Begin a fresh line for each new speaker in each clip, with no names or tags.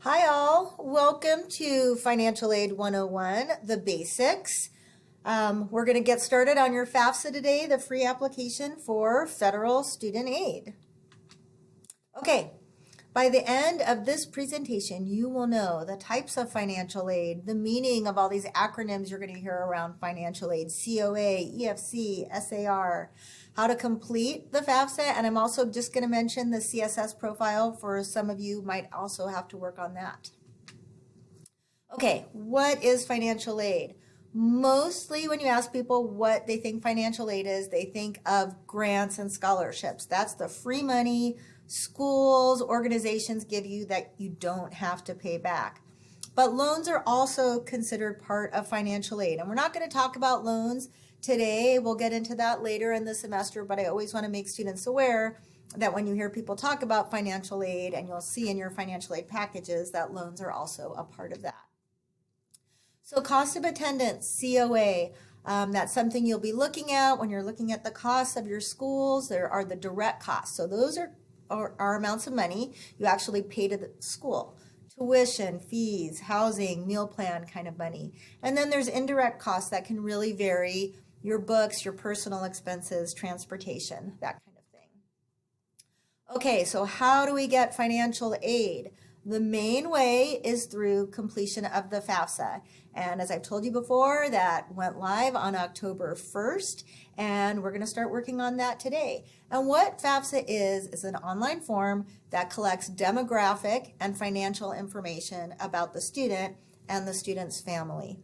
Hi all, welcome to Financial Aid 101, the basics. We're going to get started on your FAFSA today, the free application for federal student aid. Okay, by the end of this presentation, you will know the types of financial aid, the meaning of all these acronyms you're going to hear around financial aid, COA, EFC, SAR, how to complete the FAFSA, and I'm also just going to mention the CSS profile for some of you might also have to work on that. Okay, what is financial aid? Mostly when you ask people what they think financial aid is, they think of grants and scholarships. That's the free money schools, organizations give you that you don't have to pay back. But loans are also considered part of financial aid. And we're not going to talk about loans today. We'll get into that later in the semester, but I always want to make students aware that when you hear people talk about financial aid, and you'll see in your financial aid packages that loans are also a part of that. So cost of attendance, COA, that's something you'll be looking at when you're looking at the costs of your schools. There are the direct costs. So those are amounts of money you actually pay to the school. Tuition, fees, housing, meal plan kind of money. And then there's indirect costs that can really vary, your books, your personal expenses, transportation, that kind of thing. Okay, so how do we get financial aid? The main way is through completion of the FAFSA. And as I've told you before, that went live on October 1st, and we're going to start working on that today. And what FAFSA is an online form that collects demographic and financial information about the student and the student's family.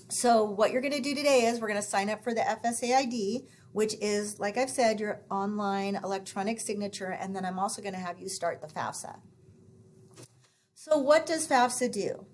So what you're going to do today is we're going to sign up for the FSA ID, which is, like I've said, your online electronic signature, and then I'm also going to have you start the FAFSA. So what does FAFSA do?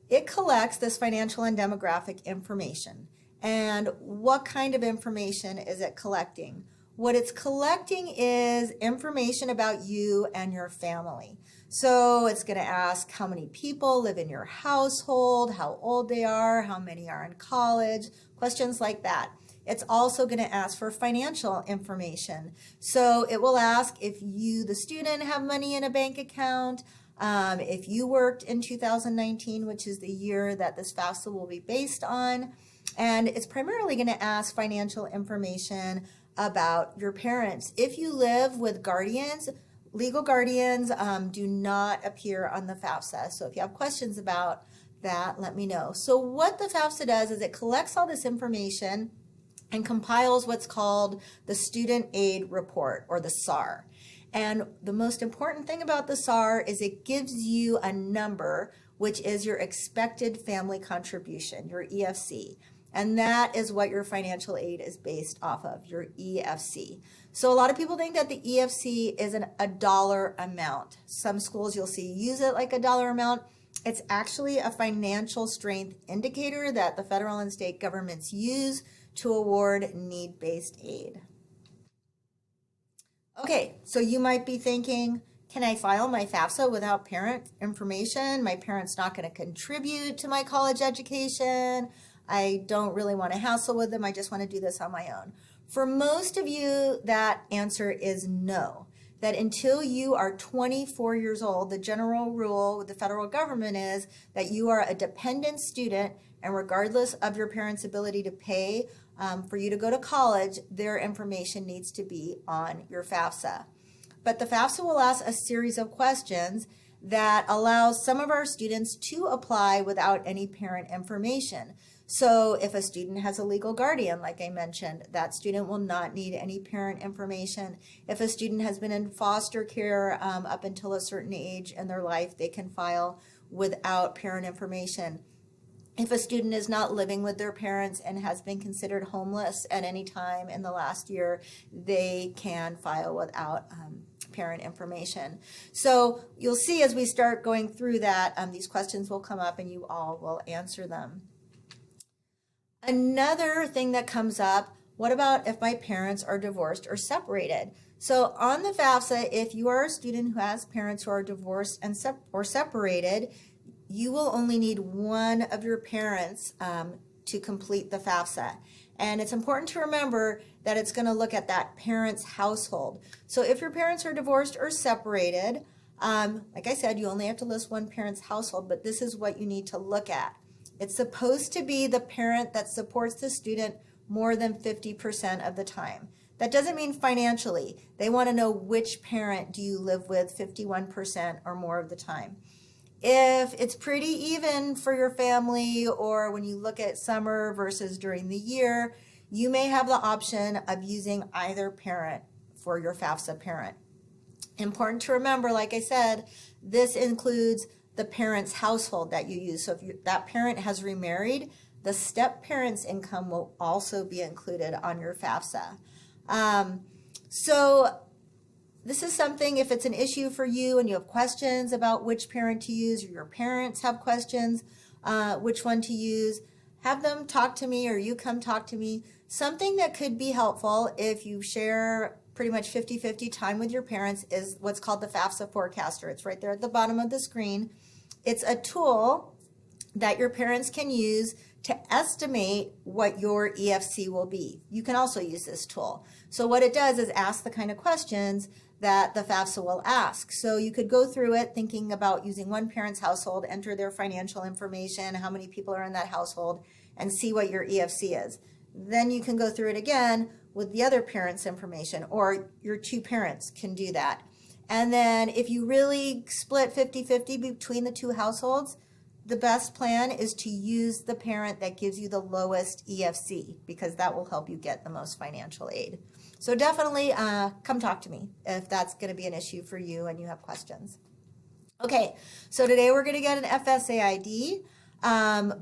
It collects this financial and demographic information. And what kind of information is it collecting? What it's collecting is information about you and your family. So it's going to ask how many people live in your household, how old they are, how many are in college, questions like that. It's also going to ask for financial information. So it will ask if you, the student, have money in a bank account, if you worked in 2019, which is the year that this FAFSA will be based on, and it's primarily going to ask financial information about your parents. If you live with guardians, legal guardians do not appear on the FAFSA. So if you have questions about that, let me know. So what the FAFSA does is it collects all this information and compiles what's called the Student Aid Report, or the SAR. And the most important thing about the SAR is it gives you a number, which is your expected family contribution, your EFC. And that is what your financial aid is based off of, your EFC. So a lot of people think that the EFC is a dollar amount. Some schools you'll see use it like a dollar amount. It's actually a financial strength indicator that the federal and state governments use to award need-based aid. Okay, so you might be thinking, can I file my FAFSA without parent information? My parent's not going to contribute to my college education. I don't really want to hassle with them. I just want to do this on my own. For most of you, that answer is no. That until you are 24 years old, the general rule with the federal government is that you are a dependent student, and regardless of your parents' ability to pay for you to go to college, their information needs to be on your FAFSA. But the FAFSA will ask a series of questions that allows some of our students to apply without any parent information. So if a student has a legal guardian, like I mentioned, that student will not need any parent information. If a student has been in foster care up until a certain age in their life, they can file without parent information. If a student is not living with their parents and has been considered homeless at any time in the last year, they can file without parent information. So you'll see as we start going through that, these questions will come up and you all will answer them. Another thing that comes up, what about if my parents are divorced or separated? So on the FAFSA, if you are a student who has parents who are divorced and or separated, you will only need one of your parents to complete the FAFSA. And it's important to remember that it's going to look at that parent's household. So if your parents are divorced or separated, Like I said, you only have to list one parent's household, but this is what you need to look at. It's supposed to be the parent that supports the student more than 50% of the time. That doesn't mean financially. They want to know which parent do you live with 51% or more of the time. If it's pretty even for your family, or when you look at summer versus during the year, you may have the option of using either parent for your FAFSA parent. Important to remember, like I said, this includes the parent's household that you use. So if that parent has remarried, the step parent's income will also be included on your FAFSA. So this is something, if it's an issue for you and you have questions about which parent to use, or your parents have questions which one to use, have them talk to me, or you come talk to me. Something that could be helpful if you share pretty much 50-50 time with your parents is what's called the FAFSA Forecaster. It's right there at the bottom of the screen. It's a tool that your parents can use to estimate what your EFC will be. You can also use this tool. So what it does is ask the kind of questions that the FAFSA will ask. So you could go through it thinking about using one parent's household, enter their financial information, how many people are in that household, and see what your EFC is. Then you can go through it again with the other parent's information, or your two parents can do that. And then if you really split 50-50 between the two households, the best plan is to use the parent that gives you the lowest EFC, because that will help you get the most financial aid. So definitely come talk to me if that's going to be an issue for you and you have questions. Okay, so today we're going to get an FSA ID.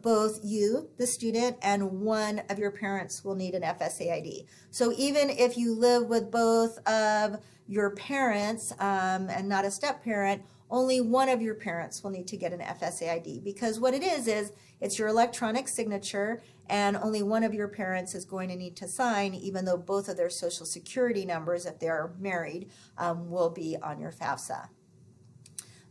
Both you, the student, and one of your parents will need an FSA ID. So even if you live with both of your parents and not a step parent, only one of your parents will need to get an FSA ID, because what it is it's your electronic signature, and only one of your parents is going to need to sign, even though both of their social security numbers, if they're married, will be on your FAFSA.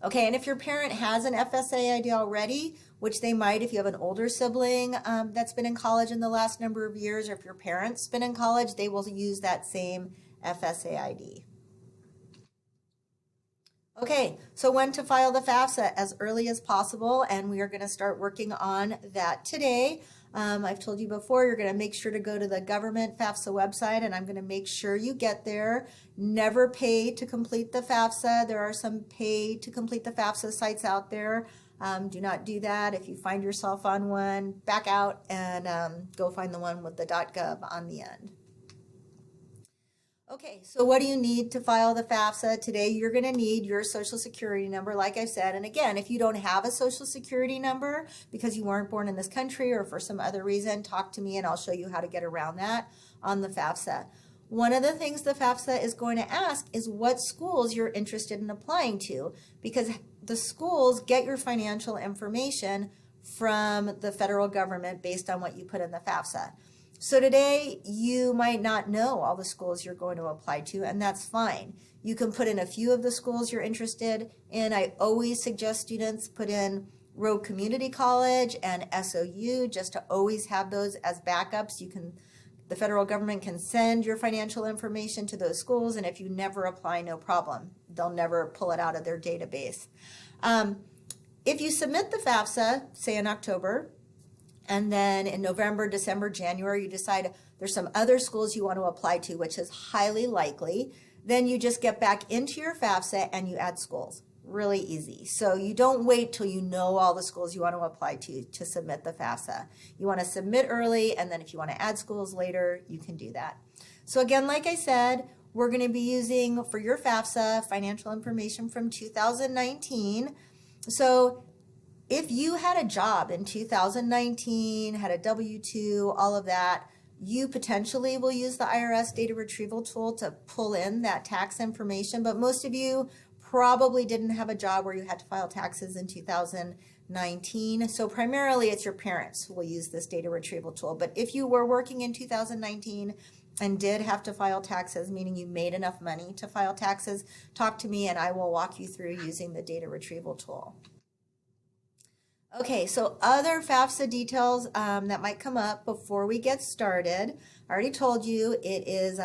Okay, and if your parent has an FSA ID already, which they might if you have an older sibling that's been in college in the last number of years, or if your parents been in college, they will use that same FSA ID. Okay, so when to file the FAFSA? As early as possible, and we are going to start working on that today. I've told you before, you're going to make sure to go to the government FAFSA website, and I'm going to make sure you get there. Never pay to complete the FAFSA. There are some pay to complete the FAFSA sites out there. Do not do that. If you find yourself on one, back out and go find the one with the .gov on the end. Okay, so what do you need to file the FAFSA? Today you're going to need your social security number, like I said. And again, if you don't have a social security number because you weren't born in this country or for some other reason, talk to me and I'll show you how to get around that on the FAFSA. One of the things the FAFSA is going to ask is what schools you're interested in applying to, because the schools get your financial information from the federal government based on what you put in the FAFSA. So today, you might not know all the schools you're going to apply to, and that's fine. You can put in a few of the schools you're interested in. I always suggest students put in Rogue Community College and SOU just to always have those as backups. The federal government can send your financial information to those schools, and if you never apply, no problem. They'll never pull it out of their database. If you submit the FAFSA, say in October, and then in November, December, January, you decide there's some other schools you want to apply to, which is highly likely, then you just get back into your FAFSA and you add schools. Really easy. So you don't wait till you know all the schools you want to apply to submit the FAFSA. You want to submit early, and then if you want to add schools later, you can do that. So again, like I said, we're going to be using, for your FAFSA, financial information from 2019. So if you had a job in 2019, had a W-2, all of that, you potentially will use the IRS data retrieval tool to pull in that tax information, but most of you probably didn't have a job where you had to file taxes in 2019. So primarily it's your parents who will use this data retrieval tool. But if you were working in 2019 and did have to file taxes, meaning you made enough money to file taxes, talk to me and I will walk you through using the data retrieval tool. Okay, so other FAFSA details that might come up before we get started. I already told you it is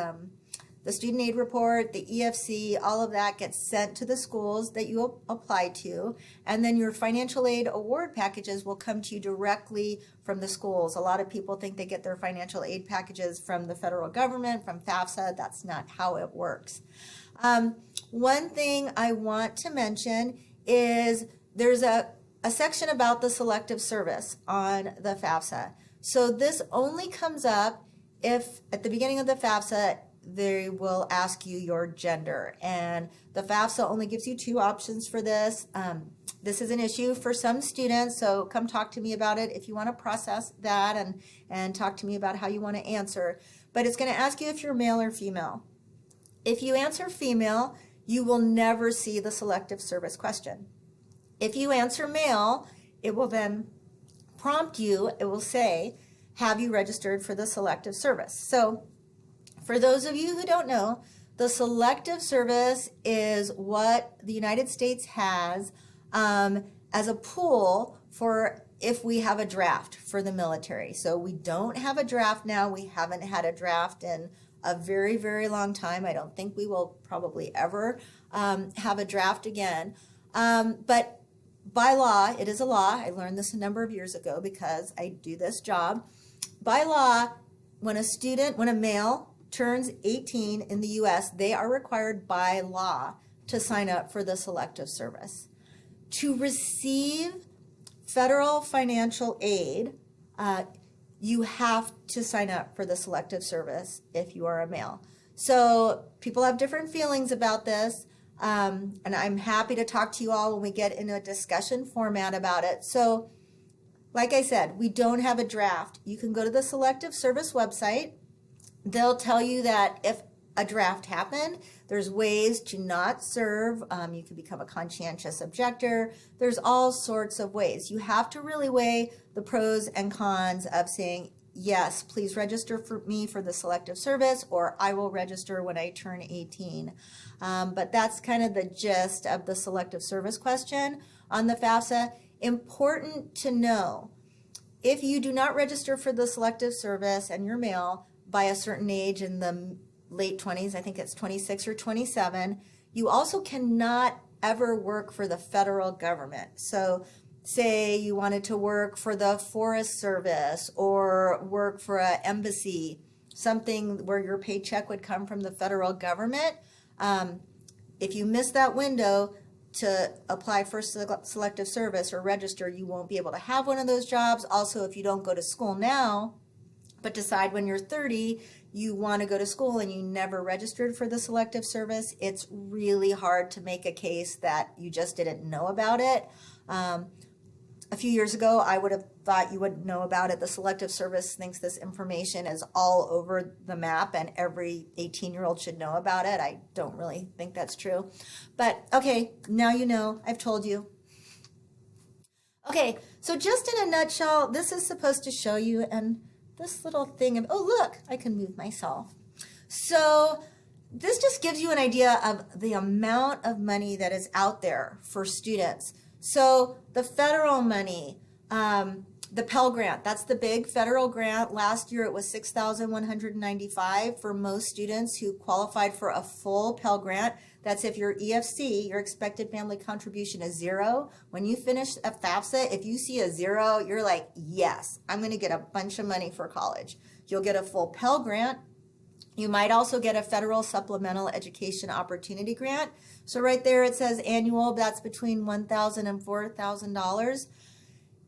the the student aid report, the EFC, all of that gets sent to the schools that you apply to, and then your financial aid award packages will come to you directly from the schools. A lot of people think they get their financial aid packages from the federal government, from FAFSA. That's not how it works. One thing I want to mention is there's a section about the selective service on the FAFSA. So this only comes up if at the beginning of the FAFSA they will ask you your gender, and the FAFSA only gives you two options for this. This is an issue for some students, so come talk to me about it if you want to process that and talk to me about how you want to answer. But it's going to ask you if you're male or female. If you answer female, you will never see the selective service question. If you answer male, it will then prompt you, it will say, have you registered for the selective service? So for those of you who don't know, the selective service is what the United States has as a pool for if we have a draft for the military. So we don't have a draft now. We haven't had a draft in a very, very long time. I don't think we will probably ever have a draft again. But by law, it is a law. I learned this a number of years ago because I do this job. By law, when a male turns 18 in the U.S., they are required by law to sign up for the selective service. To receive federal financial aid, you have to sign up for the selective service if you are a male. So people have different feelings about this, and I'm happy to talk to you all when we get in a discussion format about it. So like I said, we don't have a draft. You can go to the Selective Service website. They'll tell you that if a draft happened, there's ways to not serve. You can become a conscientious objector. There's all sorts of ways. You have to really weigh the pros and cons of saying, yes, please register for me for the selective service, or I will register when I turn 18. But that's kind of the gist of the selective service question on the FAFSA. Important to know, if you do not register for the selective service and you're male by a certain age in the late 20s, I think it's 26 or 27, you also cannot ever work for the federal government. So say you wanted to work for the Forest Service or work for an embassy, something where your paycheck would come from the federal government. If you miss that window to apply for selective service or register, you won't be able to have one of those jobs. Also, if you don't go to school now, but decide when you're 30 you want to go to school and you never registered for the selective service, it's really hard to make a case that you just didn't know about it. A few years ago, I would have thought you would know about it. The Selective Service thinks this information is all over the map and every 18-year-old should know about it. I don't really think that's true. But okay, now you know. I've told you. Okay, so just in a nutshell, this is supposed to show you, and this little thing of, oh look, I can move myself. So this just gives you an idea of the amount of money that is out there for students. So the federal money, the Pell Grant, that's the big federal grant. Last year it was $6,195 for most students who qualified for a full Pell Grant. That's if your EFC, your expected family contribution, is 0. When you finish a FAFSA, if you see a 0, you're like, yes, I'm going to get a bunch of money for college. You'll get a full Pell Grant. You might also get a federal supplemental education opportunity grant. So right there it says annual, that's between $1,000 and $4,000.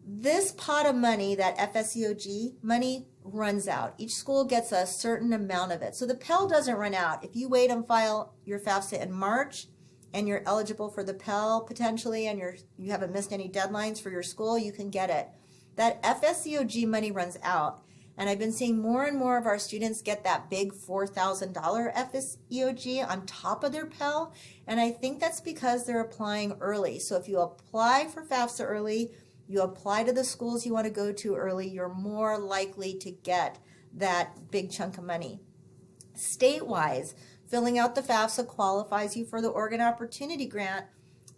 This pot of money, that FSEOG money, runs out. Each school gets a certain amount of it. So the Pell doesn't run out. If you wait and file your FAFSA in March and you're eligible for the Pell potentially and you haven't missed any deadlines for your school, you can get it. That FSEOG money runs out. And I've been seeing more and more of our students get that big $4,000 FSEOG on top of their Pell. And I think that's because they're applying early. So if you apply for FAFSA early, you apply to the schools you want to go to early, you're more likely to get that big chunk of money. State-wise, filling out the FAFSA qualifies you for the Oregon Opportunity Grant.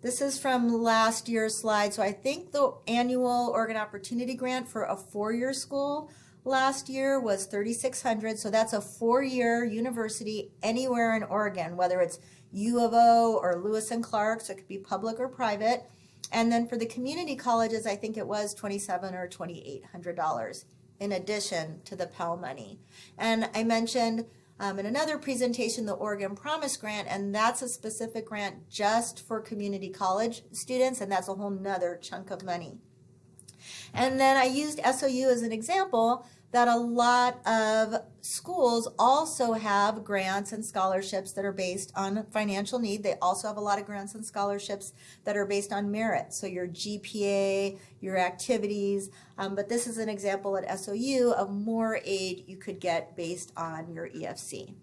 This is from last year's slide. So I think the annual Oregon Opportunity Grant for a 4-year school last year was $3,600. So that's a 4-year university anywhere in Oregon, whether it's U of O or Lewis and Clark, so it could be public or private. And then for the community colleges, I think it was $2,700 or $2,800 in addition to the Pell money. And I mentioned in another presentation the Oregon Promise Grant, and that's a specific grant just for community college students, and that's a whole nother chunk of money. And then I used SOU as an example that a lot of schools also have grants and scholarships that are based on financial need. They also have a lot of grants and scholarships that are based on merit, so your GPA, your activities, but this is an example at SOU of more aid you could get based on your EFC.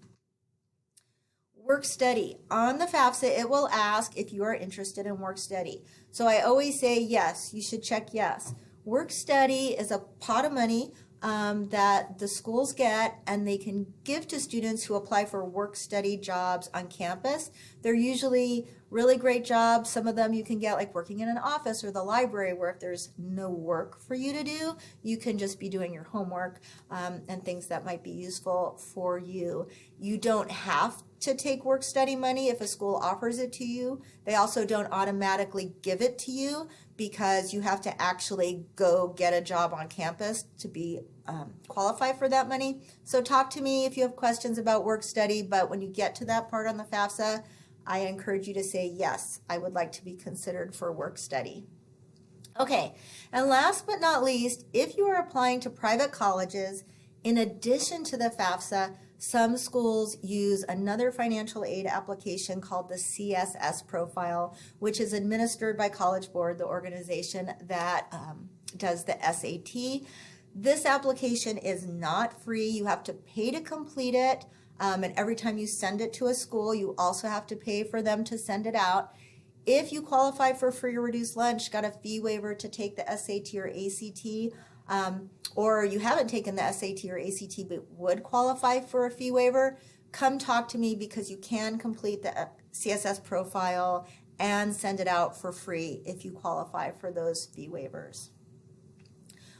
Work study. On the FAFSA, it will ask if you are interested in work study. So I always say yes, you should check yes. Work study is a pot of money that the schools get, and they can give to students who apply for work study jobs on campus. They're usually really great jobs. Some of them you can get like working in an office or the library, where if there's no work for you to do, you can just be doing your homework and things that might be useful for you. You don't have to take work study money if a school offers it to you. They also don't automatically give it to you because you have to actually go get a job on campus to be qualified for that money. So talk to me if you have questions about work study, but when you get to that part on the FAFSA, I encourage you to say, yes, I would like to be considered for work study. Okay, and last but not least, if you are applying to private colleges, in addition to the FAFSA, some schools use another financial aid application called the CSS Profile, which is administered by College Board, the organization that does the SAT. This application is not free. You have to pay to complete it, and every time you send it to a school, you also have to pay for them to send it out. If you qualify for free or reduced lunch, got a fee waiver to take the SAT or ACT, or you haven't taken the SAT or ACT but would qualify for a fee waiver, come talk to me because you can complete the CSS profile and send it out for free if you qualify for those fee waivers.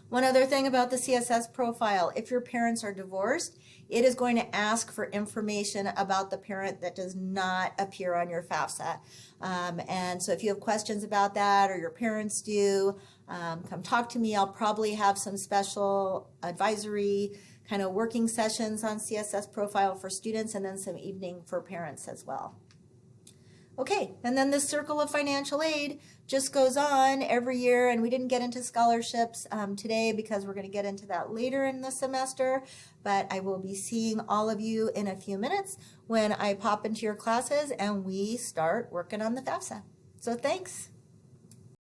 One other thing about the CSS profile, if your parents are divorced, it is going to ask for information about the parent that does not appear on your FAFSA. And so if you have questions about that or your parents do, come talk to me. I'll probably have some special advisory kind of working sessions on CSS profile for students and then some evening for parents as well. Okay, and then the circle of financial aid just goes on every year, and we didn't get into scholarships today because we're going to get into that later in the semester, but I will be seeing all of you in a few minutes when I pop into your classes and we start working on the FAFSA. So thanks.